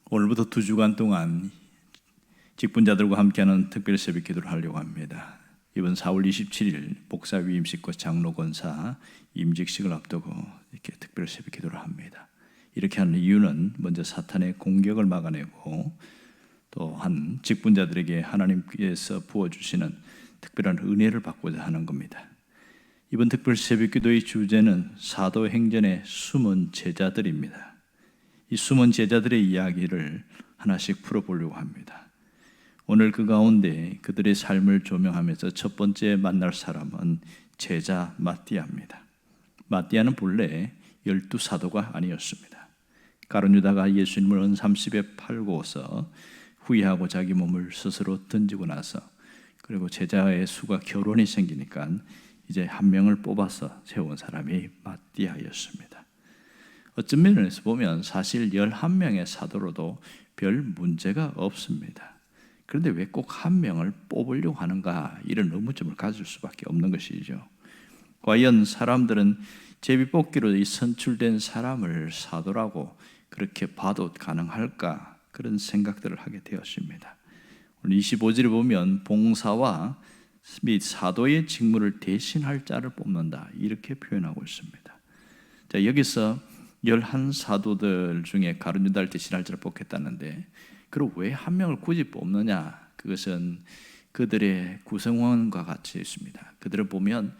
오늘부터 2주간 동안 직분자들과 함께하는 특별 새벽 기도를 하려고 합니다. 이번 4월 27일 목사 위임식과 장로 권사 임직식을 앞두고 이렇게 특별 새벽 기도를 합니다. 이렇게 하는 이유는 먼저 사탄의 공격을 막아내고 또한 직분자들에게 하나님께서 부어주시는 특별한 은혜를 받고자 하는 겁니다. 이번 특별 새벽 기도의 주제는 사도행전의 숨은 제자들입니다. 이 숨은 제자들의 이야기를 하나씩 풀어보려고 합니다. 오늘 그 가운데 그들의 삶을 조명하면서 첫 번째 만날 사람은 제자 마띠아입니다. 마띠아는 본래 12사도가 아니었습니다. 가룟 유다가 예수님을 은30에 팔고서 후회하고 자기 몸을 스스로 던지고 나서 그리고 제자의 수가 결혼이 생기니까 이제 한 명을 뽑아서 세운 사람이 마띠아였습니다. 어떤 면에서 보면 사실 11명의 사도로도 별 문제가 없습니다. 그런데 왜 꼭 한 명을 뽑으려고 하는가, 이런 의문점을 가질 수밖에 없는 것이죠. 과연 사람들은 제비뽑기로 이 선출된 사람을 사도라고 그렇게 봐도 가능할까, 그런 생각들을 하게 되었습니다. 오늘 25절에 보면 봉사와 및 사도의 직무를 대신할 자를 뽑는다, 이렇게 표현하고 있습니다. 자, 여기서 11사도들 중에 가룟 유다를 대신할 자를 뽑겠다는데, 그럼 왜 한 명을 굳이 뽑느냐? 그것은 그들의 구성원과 같이 있습니다. 그들을 보면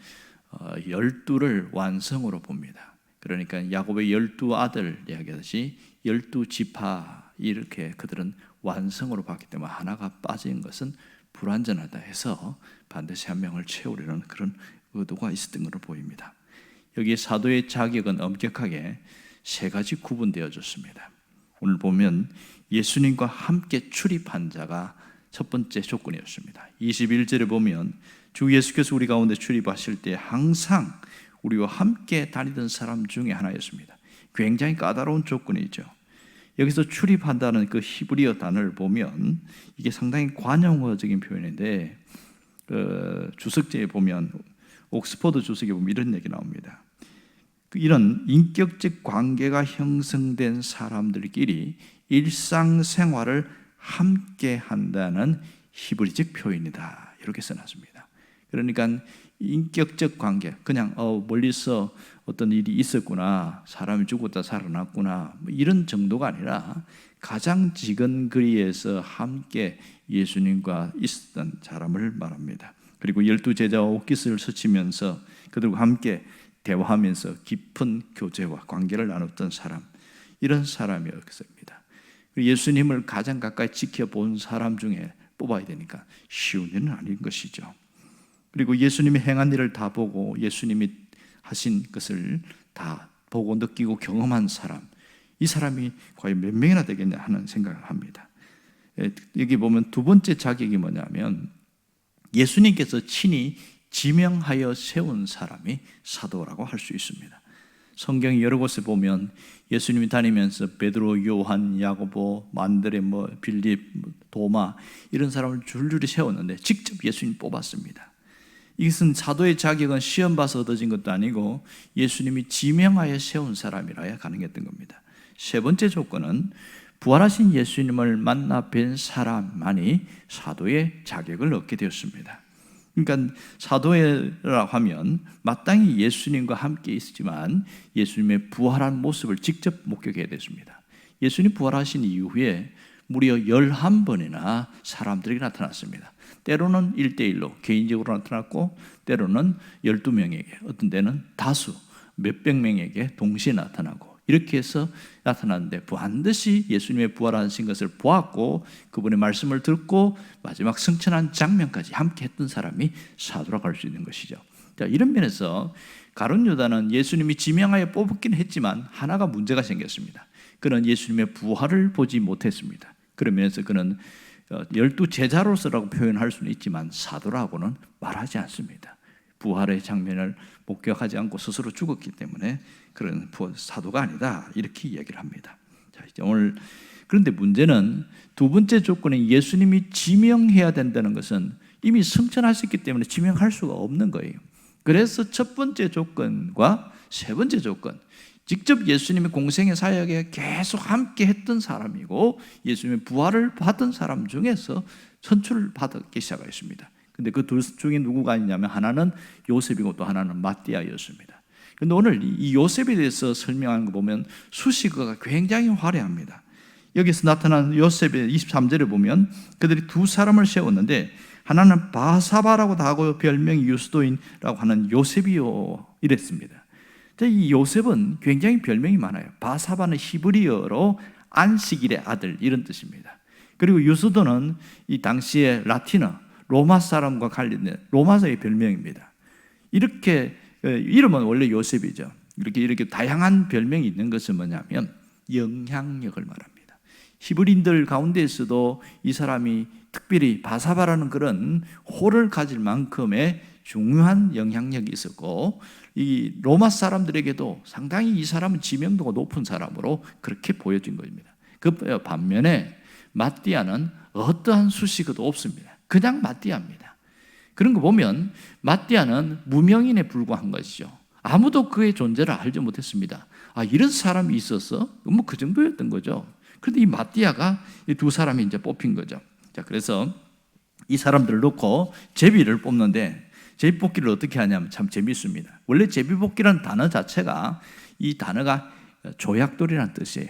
12를 완성으로 봅니다. 그러니까 야곱의 12아들 이야기하듯이 12지파, 이렇게 그들은 완성으로 봤기 때문에 하나가 빠진 것은 불완전하다 해서 반드시 한 명을 채우려는 그런 의도가 있었던 것으로 보입니다. 여기 사도의 자격은 엄격하게 3가지 구분되어졌습니다. 오늘 보면 예수님과 함께 출입한 자가 첫 번째 조건이었습니다. 21절에 보면 주 예수께서 우리 가운데 출입하실 때 항상 우리와 함께 다니던 사람 중에 하나였습니다. 굉장히 까다로운 조건이죠. 여기서 출입한다는 그 히브리어 단어를 보면 이게 상당히 관용어적인 표현인데, 주석제에 보면, 옥스퍼드 주석에 보면 이런 얘기 나옵니다. 이런 인격적 관계가 형성된 사람들끼리 일상생활을 함께 한다는 히브리적 표현이다, 이렇게 써놨습니다. 그러니까 인격적 관계, 그냥 멀리서 어떤 일이 있었구나, 사람이 죽었다 살아났구나, 이런 정도가 아니라 가장 지근 거리에서 함께 예수님과 있었던 사람을 말합니다. 그리고 12제자와 옷깃을 스치면서 그들과 함께 대화하면서 깊은 교제와 관계를 나눴던 사람, 이런 사람이었습니다. 예수님을 가장 가까이 지켜본 사람 중에 뽑아야 되니까 쉬운 일은 아닌 것이죠. 그리고 예수님이 행한 일을 다 보고 예수님이 하신 것을 다 보고 느끼고 경험한 사람, 이 사람이 과연 몇 명이나 되겠냐 하는 생각을 합니다. 여기 보면 두 번째 자격이 뭐냐면 예수님께서 친히 지명하여 세운 사람이 사도라고 할 수 있습니다. 성경 여러 곳에 보면 예수님이 다니면서 베드로, 요한, 야고보, 만드레, 빌립, 도마, 이런 사람을 줄줄이 세웠는데 직접 예수님 뽑았습니다. 이것은 사도의 자격은 시험 봐서 얻어진 것도 아니고 예수님이 지명하여 세운 사람이라야 가능했던 겁니다. 세 번째 조건은 부활하신 예수님을 만나 뵌 사람만이 사도의 자격을 얻게 되었습니다. 그러니까 사도라고 하면 마땅히 예수님과 함께 있지만 예수님의 부활한 모습을 직접 목격해야 됐습니다. 예수님 부활하신 이후에 무려 11번이나 사람들에게 나타났습니다. 때로는 1대1로 개인적으로 나타났고, 때로는 12명에게, 어떤 때는 다수 몇백 명에게 동시에 나타나고, 이렇게 해서 나타났는데 반드시 예수님의 부활하신 것을 보았고 그분의 말씀을 듣고 마지막 승천한 장면까지 함께 했던 사람이 사도라고 할 수 있는 것이죠. 자, 이런 면에서 가룟 유다는 예수님이 지명하여 뽑긴 했지만 하나가 문제가 생겼습니다. 그는 예수님의 부활을 보지 못했습니다. 그런 면에서 그는 12제자로서라고 표현할 수는 있지만 사도라고는 말하지 않습니다. 부활의 장면을 목격하지 않고 스스로 죽었기 때문에 그런 사도가 아니다, 이렇게 이야기를 합니다. 자, 이제 오늘 그런데 문제는 두 번째 조건인 예수님이 지명해야 된다는 것은 이미 승천하셨기 때문에 지명할 수가 없는 거예요. 그래서 첫 번째 조건과 세 번째 조건, 직접 예수님의 공생의 사역에 계속 함께 했던 사람이고 예수님의 부활을 받은 사람 중에서 선출을 받기 시작했습니다. 근데 그 둘 중에 누구가 있냐면 하나는 요셉이고 또 하나는 마띠아였습니다. 근데 오늘 이 요셉에 대해서 설명하는 거 보면 수식어가 굉장히 화려합니다. 여기서 나타난 요셉의 23절에 보면 그들이 두 사람을 세웠는데 하나는 바사바라고도 하고 별명이 유스도인이라고 하는 요셉이요 이랬습니다. 이 요셉은 굉장히 별명이 많아요. 바사바는 히브리어로 안식일의 아들 이런 뜻입니다. 그리고 유스도는 이 당시에 라틴어 로마 사람과 관련된 로마서의 별명입니다. 이렇게 이름은 원래 요셉이죠. 이렇게 다양한 별명이 있는 것은 뭐냐면 영향력을 말합니다. 히브리인들 가운데에서도 이 사람이 특별히 바사바라는 그런 호를 가질 만큼의 중요한 영향력이 있었고 이 로마 사람들에게도 상당히 이 사람은 지명도가 높은 사람으로 그렇게 보여진 것입니다. 그 반면에 마띠아는 어떠한 수식어도 없습니다. 그냥 마띠아입니다. 그런 거 보면 마띠아는 무명인에 불과한 것이죠. 아무도 그의 존재를 알지 못했습니다. 이런 사람이 있었어? 뭐 그 정도였던 거죠. 그런데 이 마띠아가 이 두 사람이 이제 뽑힌 거죠. 자, 그래서 이 사람들을 놓고 제비를 뽑는데 제비 뽑기를 어떻게 하냐면 참 재밌습니다. 원래 제비 뽑기라는 단어 자체가 이 단어가 조약돌이라는 뜻이에요.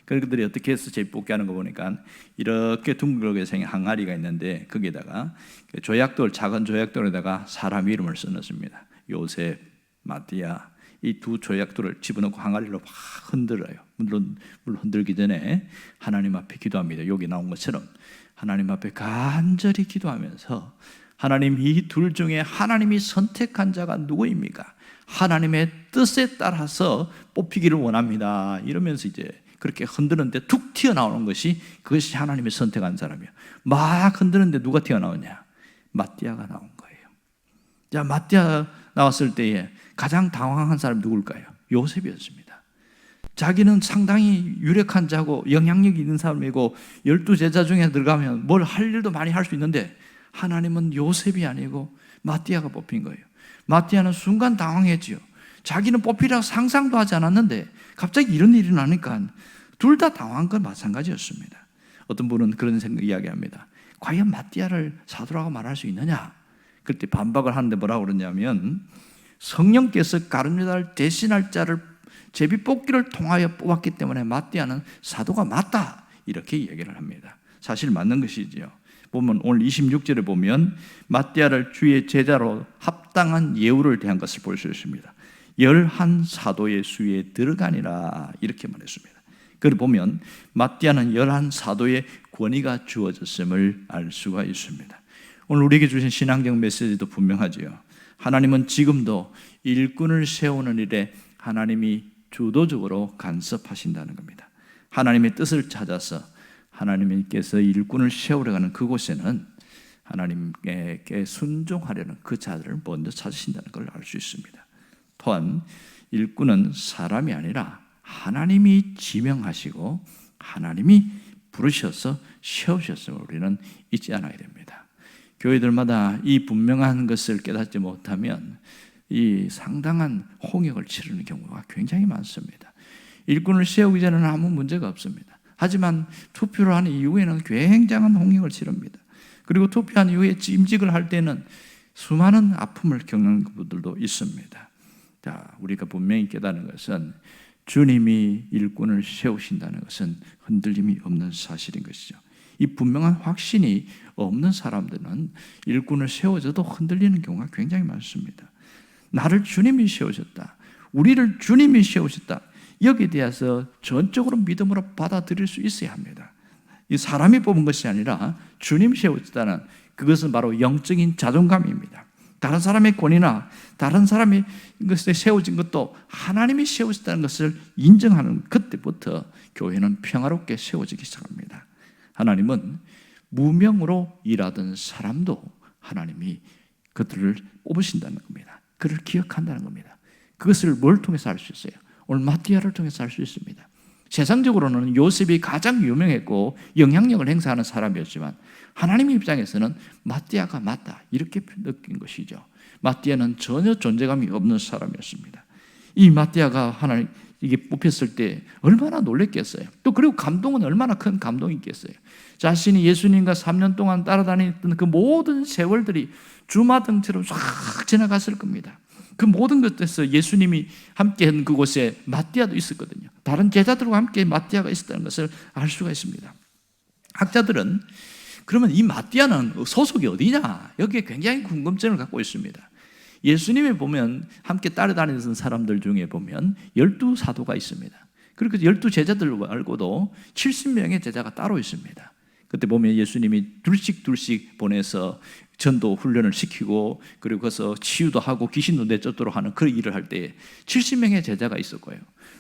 그들이 어떻게 해서 제비 뽑기 하는 거 보니까 이렇게 둥글게 생긴 항아리가 있는데 거기에다가 조약돌, 작은 조약돌에다가 사람 이름을 써넣습니다. 요셉, 마띠아 이 두 조약돌을 집어넣고 항아리로 막 흔들어요. 물론 흔들기 전에 하나님 앞에 기도합니다. 여기 나온 것처럼 하나님 앞에 간절히 기도하면서 하나님 이 둘 중에 하나님이 선택한 자가 누구입니까? 하나님의 뜻에 따라서 뽑히기를 원합니다. 이러면서 이제 그렇게 흔드는데 툭 튀어나오는 것이 그것이 하나님이 선택한 사람이에요. 막 흔드는데 누가 튀어나오냐? 마띠아가 나온 거예요. 자, 마띠아 나왔을 때에 가장 당황한 사람이 누굴까요? 요셉이었습니다. 자기는 상당히 유력한 자고 영향력이 있는 사람이고 12제자 중에 들어가면 뭘 할 일도 많이 할 수 있는데 하나님은 요셉이 아니고 마띠아가 뽑힌 거예요. 마띠아는 순간 당황했지요. 자기는 뽑히라고 상상도 하지 않았는데 갑자기 이런 일이 나니까 둘 다 당황한 건 마찬가지였습니다. 어떤 분은 그런 생각 이야기합니다. 과연 마띠아를 사도라고 말할 수 있느냐? 그때 반박을 하는데 뭐라고 그러냐면 성령께서 가룟유다를 대신할 자를 제비 뽑기를 통하여 뽑았기 때문에 마띠아는 사도가 맞다 이렇게 얘기를 합니다. 사실 맞는 것이지요. 보면 오늘 26절에 보면 마띠아를 주의 제자로 합당한 예우를 대한 것을 볼 수 있습니다. 11사도의 수에 들어가니라 이렇게 말했습니다. 그걸 보면 마띠아는 11사도의 권위가 주어졌음을 알 수가 있습니다. 오늘 우리에게 주신 신앙적 메시지도 분명하지요. 하나님은 지금도 일꾼을 세우는 일에 하나님이 주도적으로 간섭하신다는 겁니다. 하나님의 뜻을 찾아서 하나님께서 일꾼을 세우려가는 그곳에는 하나님께 순종하려는 그 자들을 먼저 찾으신다는 걸 알 수 있습니다. 또한 일꾼은 사람이 아니라 하나님이 지명하시고 하나님이 부르셔서 세우셨음을 우리는 잊지 않아야 됩니다. 교회들마다 이 분명한 것을 깨닫지 못하면 이 상당한 홍역을 치르는 경우가 굉장히 많습니다. 일꾼을 세우기 전에는 아무 문제가 없습니다. 하지만 투표를 한 이후에는 굉장한 홍역을 치릅니다. 그리고 투표한 이후에 임직을 할 때는 수많은 아픔을 겪는 분들도 있습니다. 자, 우리가 분명히 깨닫는 것은 주님이 일꾼을 세우신다는 것은 흔들림이 없는 사실인 것이죠. 이 분명한 확신이 없는 사람들은 일꾼을 세워져도 흔들리는 경우가 굉장히 많습니다. 나를 주님이 세우셨다. 우리를 주님이 세우셨다. 여기에 대해서 전적으로 믿음으로 받아들일 수 있어야 합니다. 이 사람이 뽑은 것이 아니라 주님 세우셨다는 그것은 바로 영적인 자존감입니다. 다른 사람의 권위나 다른 사람의 것에 세워진 것도 하나님이 세우셨다는 것을 인정하는 그때부터 교회는 평화롭게 세워지기 시작합니다. 하나님은 무명으로 일하던 사람도 하나님이 그들을 뽑으신다는 겁니다. 그를 기억한다는 겁니다. 그것을 뭘 통해서 알 수 있어요? 오늘 마띠아를 통해서 알 수 있습니다. 세상적으로는 요셉이 가장 유명했고 영향력을 행사하는 사람이었지만 하나님의 입장에서는 마띠아가 맞다 이렇게 느낀 것이죠. 마띠아는 전혀 존재감이 없는 사람이었습니다. 이 마띠아가 하나님 이게 뽑혔을 때 얼마나 놀랬겠어요. 또 그리고 감동은 얼마나 큰 감동이겠어요. 자신이 예수님과 3년 동안 따라다녔던 그 모든 세월들이 주마등처럼 싹 지나갔을 겁니다. 그 모든 것에서 예수님이 함께한 그곳에 마띠아도 있었거든요. 다른 제자들과 함께 마띠아가 있었다는 것을 알 수가 있습니다. 학자들은 그러면 이 마띠아는 소속이 어디냐? 여기에 굉장히 궁금증을 갖고 있습니다. 예수님이 보면 함께 따라다니던 사람들 중에 보면 12사도가 있습니다. 그리고 12제자들 말고도 70명의 제자가 따로 있습니다. 그때 보면 예수님이 둘씩 보내서 전도 훈련을 시키고 그리고 거기서 치유도 하고 귀신도 내쫓도록 하는 그 일을 할 때 70명의 제자가 있었고요.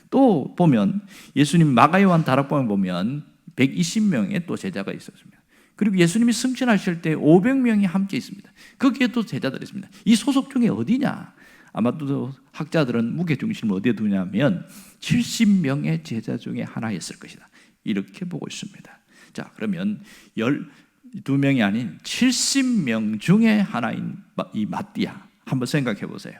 또 보면 예수님 마가요한 다락방에 보면 120명의 또 제자가 있었습니다. 그리고 예수님이 승천하실 때 500명이 함께 있습니다. 거기에 또 제자들이 있습니다. 이 소속 중에 어디냐? 아마도 학자들은 무게중심을 어디에 두냐면 70명의 제자 중에 하나였을 것이다. 이렇게 보고 있습니다. 자, 그러면 12명이 아닌 70명 중에 하나인 이 마띠아 한번 생각해 보세요.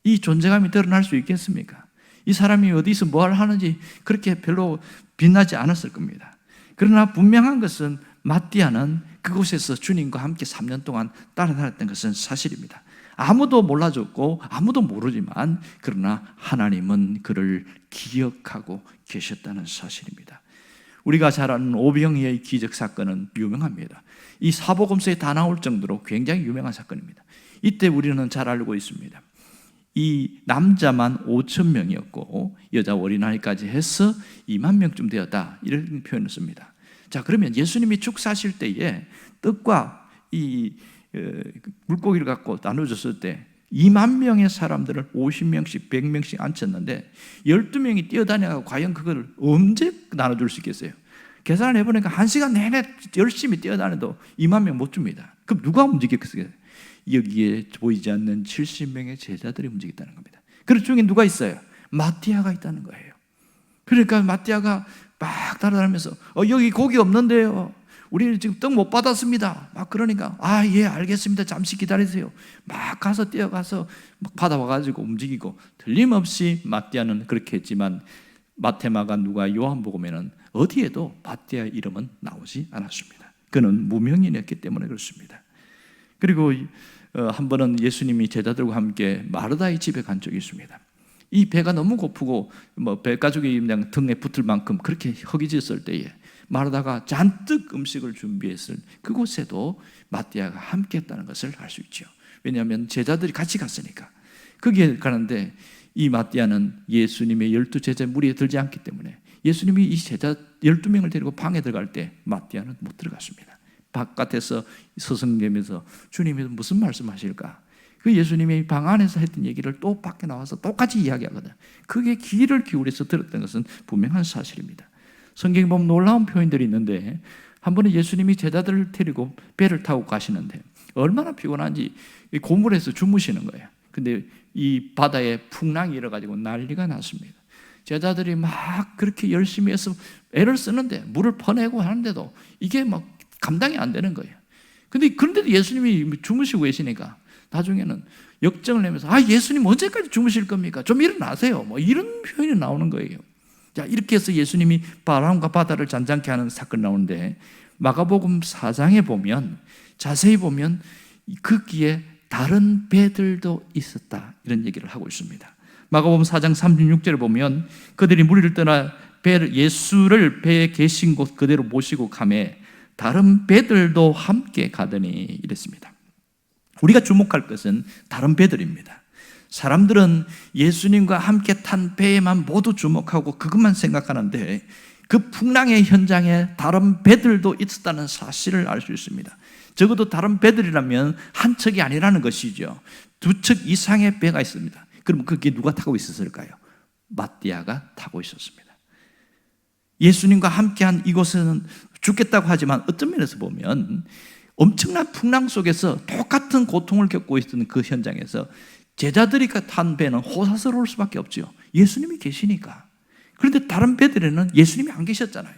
이 존재감이 드러날 수 있겠습니까? 이 사람이 어디서 뭘 하는지 그렇게 별로 빛나지 않았을 겁니다. 그러나 분명한 것은 마띠아는 그곳에서 주님과 함께 3년 동안 따라다녔던 것은 사실입니다. 아무도 몰라줬고 아무도 모르지만 그러나 하나님은 그를 기억하고 계셨다는 사실입니다. 우리가 잘 아는 오병이어의 기적 사건은 유명합니다. 이 사복음서에 다 나올 정도로 굉장히 유명한 사건입니다. 이때 우리는 잘 알고 있습니다. 이 남자만 5,000명이었고 여자 어린아이까지 해서 2만 명쯤 되었다, 이런 표현을 씁니다. 자, 그러면 예수님이 축사하실 때에 떡과 이 물고기를 갖고 나눠줬을 때 2만 명의 사람들을 50명씩 100명씩 앉혔는데 12명이 뛰어다녀서 과연 그걸 언제 나눠줄 수 있겠어요? 계산을 해보니까 1시간 내내 열심히 뛰어다녀도 2만 명 못 줍니다. 그럼 누가 움직였겠어요? 여기에 보이지 않는 70명의 제자들이 움직였다는 겁니다. 그 중에 누가 있어요? 마띠아가 있다는 거예요. 그러니까 마띠아가 막 따라다니면서 여기 고기 없는데요, 우리 지금 떡 못 받았습니다. 막 그러니까 예 알겠습니다, 잠시 기다리세요. 막 가서 뛰어가서 막 받아와가지고 움직이고, 틀림없이 마띠아는 그렇게 했지만 마테마가 누가 요한복음에는 어디에도 마띠아의 이름은 나오지 않았습니다. 그는 무명인이었기 때문에 그렇습니다. 그리고 한 번은 예수님이 제자들과 함께 마르다의 집에 간 적이 있습니다. 이 배가 너무 고프고 배가죽이 그냥 등에 붙을 만큼 그렇게 허기졌을 때에 마르다가 잔뜩 음식을 준비했을 그곳에도 마띠아가 함께 했다는 것을 알 수 있죠. 왜냐하면 제자들이 같이 갔으니까. 거기에 가는데 이 마띠아는 예수님의 12제자 무리에 들지 않기 때문에 예수님이 이 제자 12명을 데리고 방에 들어갈 때 마띠아는 못 들어갔습니다. 바깥에서 서성대면서 주님이 무슨 말씀하실까? 그 예수님이 방 안에서 했던 얘기를 또 밖에 나와서 똑같이 이야기하거든. 그게 귀를 기울여서 들었던 것은 분명한 사실입니다. 성경에 보면 놀라운 표현들이 있는데, 한 번은 예수님이 제자들을 데리고 배를 타고 가시는데 얼마나 피곤한지 고물에서 주무시는 거예요. 근데 이 바다에 풍랑이 일어가지고 난리가 났습니다. 제자들이 막 그렇게 열심히 해서 애를 쓰는데, 물을 퍼내고 하는데도 이게 막 감당이 안 되는 거예요. 근데 그런데도 예수님이 주무시고 계시니까 나중에는 역정을 내면서 예수님 언제까지 주무실 겁니까? 좀 일어나세요. 이런 표현이 나오는 거예요. 자, 이렇게 해서 예수님이 바람과 바다를 잔잔케 하는 사건이 나오는데, 마가복음 4장에 보면 자세히 보면 거기에 다른 배들도 있었다, 이런 얘기를 하고 있습니다. 마가복음 4장 36절에 보면 그들이 무리를 떠나 예수를 배에 계신 곳 그대로 모시고 가매 다른 배들도 함께 가더니 이랬습니다. 우리가 주목할 것은 다른 배들입니다. 사람들은 예수님과 함께 탄 배에만 모두 주목하고 그것만 생각하는데 그 풍랑의 현장에 다른 배들도 있었다는 사실을 알 수 있습니다. 적어도 다른 배들이라면 한 척이 아니라는 것이죠. 2척 이상의 배가 있습니다. 그럼 그게 누가 타고 있었을까요? 마띠아가 타고 있었습니다. 예수님과 함께한 이곳은 죽겠다고 하지만 어떤 면에서 보면 엄청난 풍랑 속에서 똑같은 고통을 겪고 있던 그 현장에서 제자들이 탄 배는 호사스러울 수밖에 없죠. 예수님이 계시니까. 그런데 다른 배들에는 예수님이 안 계셨잖아요.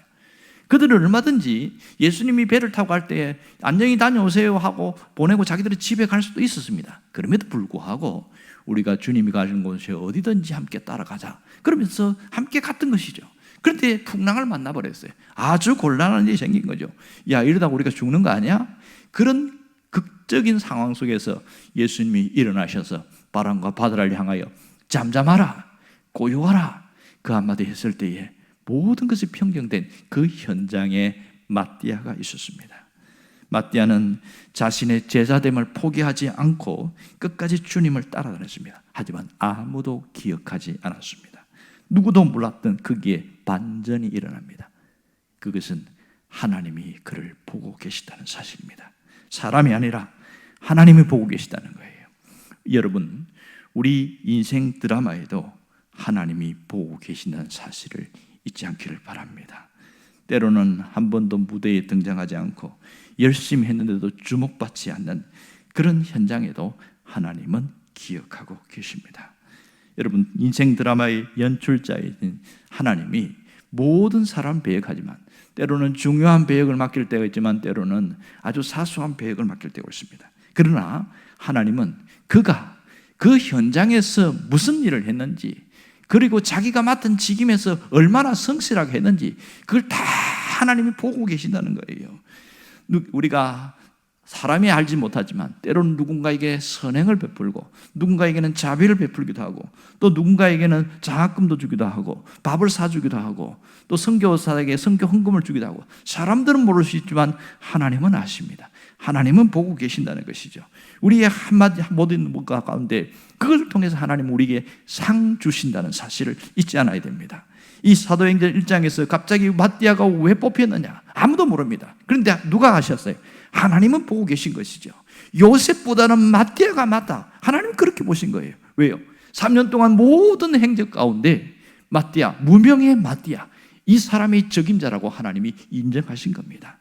그들은 얼마든지 예수님이 배를 타고 갈 때 안녕히 다녀오세요 하고 보내고 자기들이 집에 갈 수도 있었습니다. 그럼에도 불구하고 우리가 주님이 가시는 곳에 어디든지 함께 따라가자 그러면서 함께 갔던 것이죠. 그런데 풍랑을 만나버렸어요. 아주 곤란한 일이 생긴 거죠. 야, 이러다가 우리가 죽는 거 아니야? 그런 극적인 상황 속에서 예수님이 일어나셔서 바람과 바다를 향하여 잠잠하라, 고요하라 그 한마디 했을 때에 모든 것이 평정된 그 현장에 마띠아가 있었습니다. 마띠아는 자신의 제자됨을 포기하지 않고 끝까지 주님을 따라다녔습니다. 하지만 아무도 기억하지 않았습니다. 누구도 몰랐던 거기에 반전이 일어납니다. 그것은 하나님이 그를 보고 계시다는 사실입니다. 사람이 아니라 하나님이 보고 계시다는 거예요. 여러분, 우리 인생 드라마에도 하나님이 보고 계신다는 사실을 잊지 않기를 바랍니다. 때로는 한 번도 무대에 등장하지 않고 열심히 했는데도 주목받지 않는 그런 현장에도 하나님은 기억하고 계십니다. 여러분, 인생 드라마의 연출자이신 하나님이 모든 사람 배역하지만 때로는 중요한 배역을 맡길 때가 있지만 때로는 아주 사소한 배역을 맡길 때가 있습니다. 그러나 하나님은 그가 그 현장에서 무슨 일을 했는지 그리고 자기가 맡은 직임에서 얼마나 성실하게 했는지 그걸 다 하나님이 보고 계신다는 거예요. 우리가 사람이 알지 못하지만 때로는 누군가에게 선행을 베풀고 누군가에게는 자비를 베풀기도 하고 또 누군가에게는 장학금도 주기도 하고 밥을 사주기도 하고 또 선교사에게 선교 헌금을 주기도 하고 사람들은 모를 수 있지만 하나님은 아십니다. 하나님은 보고 계신다는 것이죠. 우리의 한마디 모든 것 가운데 그걸 통해서 하나님은 우리에게 상 주신다는 사실을 잊지 않아야 됩니다. 이 사도행전 1장에서 갑자기 마띠아가 왜 뽑혔느냐 아무도 모릅니다. 그런데 누가 아셨어요? 하나님은 보고 계신 것이죠. 요셉보다는 마띠아가 맞다. 하나님은 그렇게 보신 거예요. 왜요? 3년 동안 모든 행적 가운데 마띠아, 무명의 마띠아, 이 사람의 적임자라고 하나님이 인정하신 겁니다.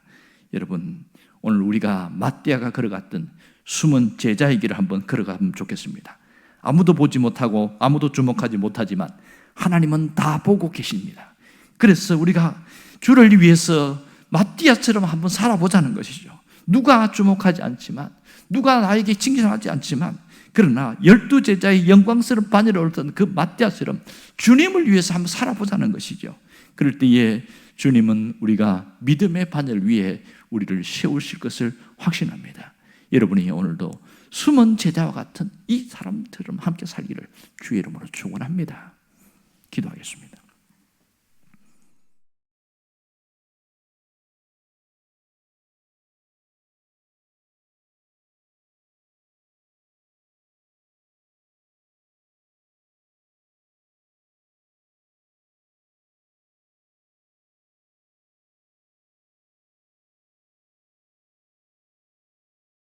여러분, 오늘 우리가 마띠아가 걸어갔던 숨은 제자의 길을 한번 걸어가면 좋겠습니다. 아무도 보지 못하고 아무도 주목하지 못하지만 하나님은 다 보고 계십니다. 그래서 우리가 주를 위해서 마띠아처럼 한번 살아보자는 것이죠. 누가 주목하지 않지만 누가 나에게 칭찬하지 않지만 그러나 12제자의 영광스러운 바늘을 얻었던 그 마띠아처럼 주님을 위해서 한번 살아보자는 것이죠. 그럴 때에 주님은 우리가 믿음의 바늘 위에 우리를 세우실 것을 확신합니다. 여러분이 오늘도 숨은 제자와 같은 이 사람처럼 함께 살기를 주의 이름으로 축원합니다. 기도하겠습니다.